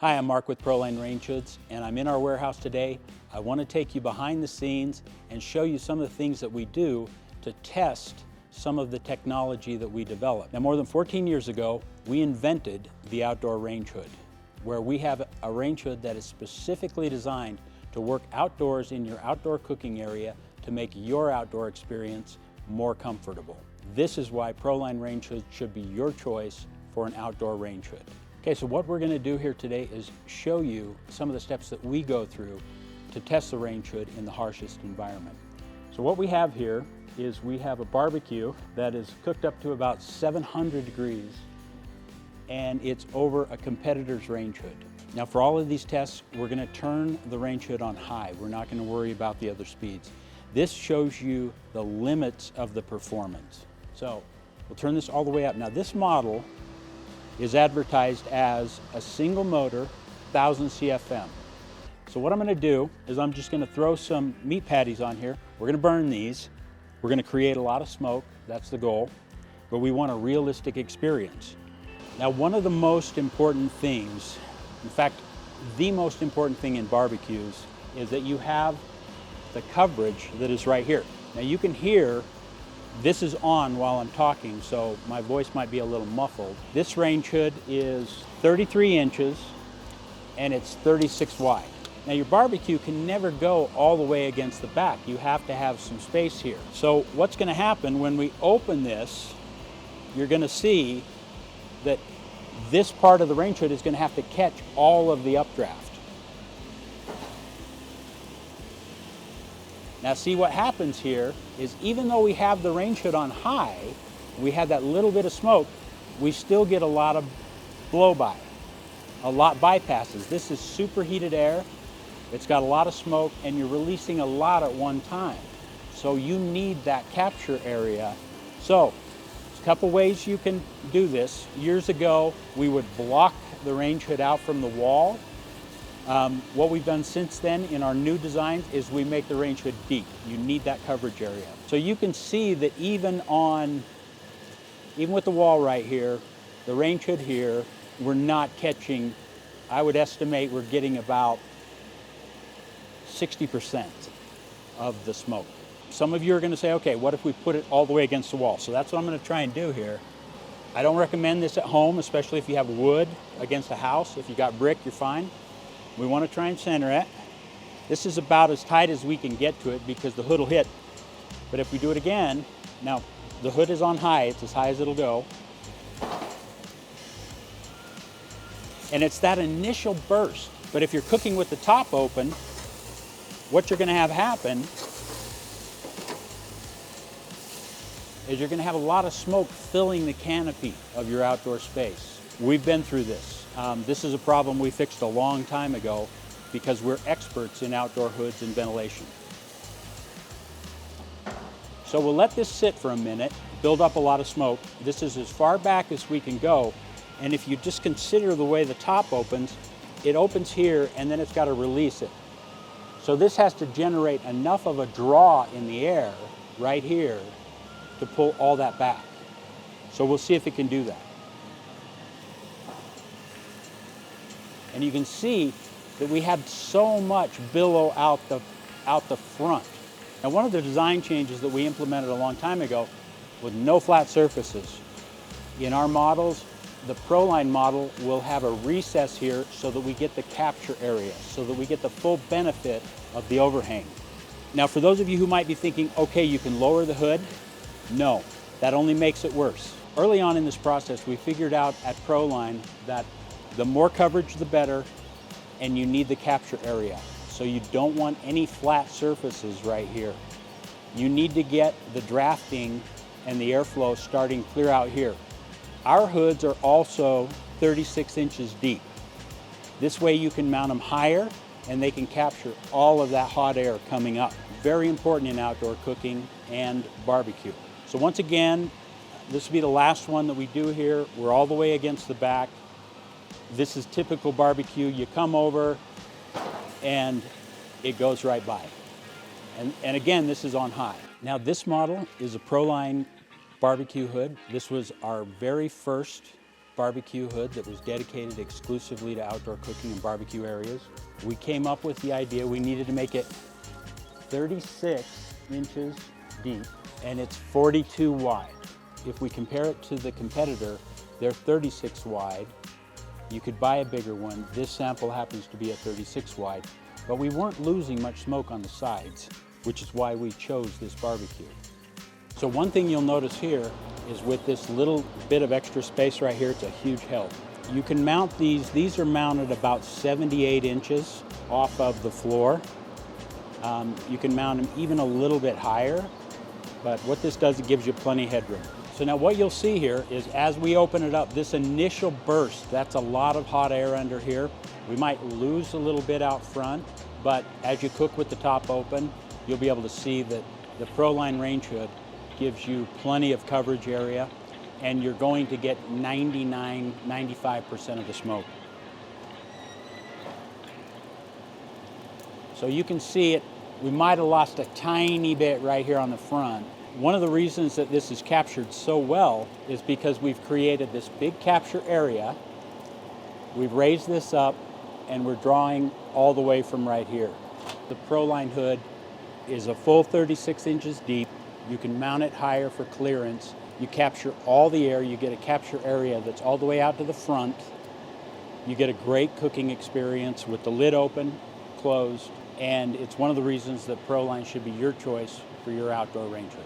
Hi, I'm Mark with Proline Range Hoods, and I'm in our warehouse today. I want to take you behind the scenes and show you some of the things that we do to test some of the technology that we developed. Now, more than 14 years ago, we invented the outdoor range hood, where we have a range hood that is specifically designed to work outdoors in your outdoor cooking area to make your outdoor experience more comfortable. This is why Proline Range Hoods should be your choice for an outdoor range hood. Okay, so what we're going to do here today is show you some of the steps that we go through to test the range hood in the harshest environment. So what we have here is we have a barbecue that is cooked up to about 700 degrees, and it's over a competitor's range hood. Now, for all of these tests, we're going to turn the range hood on high. We're not going to worry about the other speeds. This shows you the limits of the performance. So we'll turn this all the way up. Now, this model is advertised as a single motor, 1000 CFM. So what I'm going to do is I'm just going to throw some meat patties on here. We're going to burn these. We're going to create a lot of smoke. That's the goal. But we want a realistic experience. Now, one of the most important things, in fact, the most important thing in barbecues, is that you have the coverage that is right here. Now, you can hear this is on while I'm talking, so my voice might be a little muffled. This range hood is 33 inches and it's 36 wide. Now, your barbecue can never go all the way against the back. You have to have some space here. So what's going to happen when we open this, you're going to see that this part of the range hood is going to have to catch all of the updraft. Now, see, what happens here is even though we have the range hood on high, we have that little bit of smoke, we still get a lot of blow-by, a lot bypasses. This is superheated air, it's got a lot of smoke, and you're releasing a lot at one time. So you need that capture area. So, there's a couple ways you can do this. Years ago, we would block the range hood out from the wall. What we've done since then in our new designs is we make the range hood deep. You need that coverage area. So you can see that even with the wall right here, the range hood here, we're not catching, I would estimate we're getting about 60% of the smoke. Some of you are going to say, okay, what if we put it all the way against the wall? So that's what I'm going to try and do here. I don't recommend this at home, especially if you have wood against a house. If you got brick, you're fine. We want to try and center it. This is about as tight as we can get to it because the hood will hit. But if we do it again, now the hood is on high, it's as high as it'll go. And it's that initial burst. But if you're cooking with the top open, what you're going to have happen is you're going to have a lot of smoke filling the canopy of your outdoor space. We've been through this. This is a problem we fixed a long time ago because we're experts in outdoor hoods and ventilation. So we'll let this sit for a minute, build up a lot of smoke. This is as far back as we can go. And if you just consider the way the top opens, it opens here and then it's got to release it. So this has to generate enough of a draw in the air right here to pull all that back. So we'll see if it can do that. And you can see that we had so much billow out the front. Now, one of the design changes that we implemented a long time ago was no flat surfaces. In our models, the Proline model will have a recess here so that we get the capture area, so that we get the full benefit of the overhang. Now, for those of you who might be thinking, okay, you can lower the hood, no, that only makes it worse. Early on in this process, we figured out at Proline that the more coverage, the better, and you need the capture area. So you don't want any flat surfaces right here. You need to get the drafting and the airflow starting clear out here. Our hoods are also 36 inches deep. This way you can mount them higher and they can capture all of that hot air coming up. Very important in outdoor cooking and barbecue. So once again, this will be the last one that we do here. We're all the way against the back. This is typical barbecue. You come over and it goes right by. And again, this is on high. Now, this model is a Proline barbecue hood. This was our very first barbecue hood that was dedicated exclusively to outdoor cooking and barbecue areas. We came up with the idea we needed to make it 36 inches deep and it's 42 wide. If we compare it to the competitor, they're 36 wide. You could buy a bigger one. This sample happens to be a 36 wide, but we weren't losing much smoke on the sides, which is why we chose this barbecue. So one thing you'll notice here is with this little bit of extra space right here, it's a huge help. You can mount these are mounted about 78 inches off of the floor. You can mount them even a little bit higher, but what this does, it gives you plenty of headroom. So now what you'll see here is as we open it up, this initial burst, that's a lot of hot air under here. We might lose a little bit out front, but as you cook with the top open, you'll be able to see that the Proline Range Hood gives you plenty of coverage area, and you're going to get 95% of the smoke. So you can see it, we might have lost a tiny bit right here on the front. One of the reasons that this is captured so well is because we've created this big capture area. We've raised this up and we're drawing all the way from right here. The Proline hood is a full 36 inches deep. You can mount it higher for clearance. You capture all the air. You get a capture area that's all the way out to the front. You get a great cooking experience with the lid open, closed, and it's one of the reasons that Proline should be your choice for your outdoor range hood.